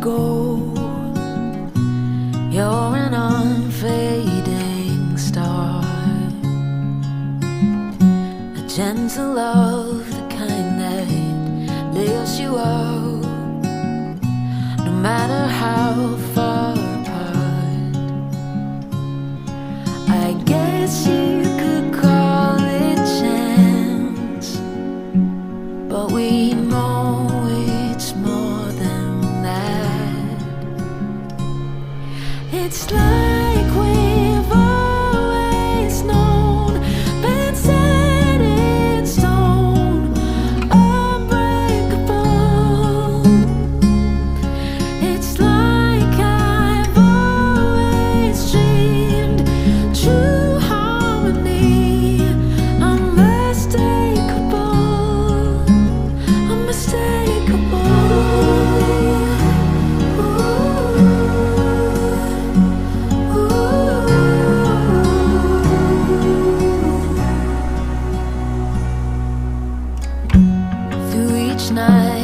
go. You're an unfading star, a gentle love, the kind that lifts you up, no matter how far apart. I guess you could call it chance, but we know it's more than that. It's like we've always known, been set in stone, unbreakable. It's like I've always dreamed, true harmony, unmistakable, unmistakable. Through each night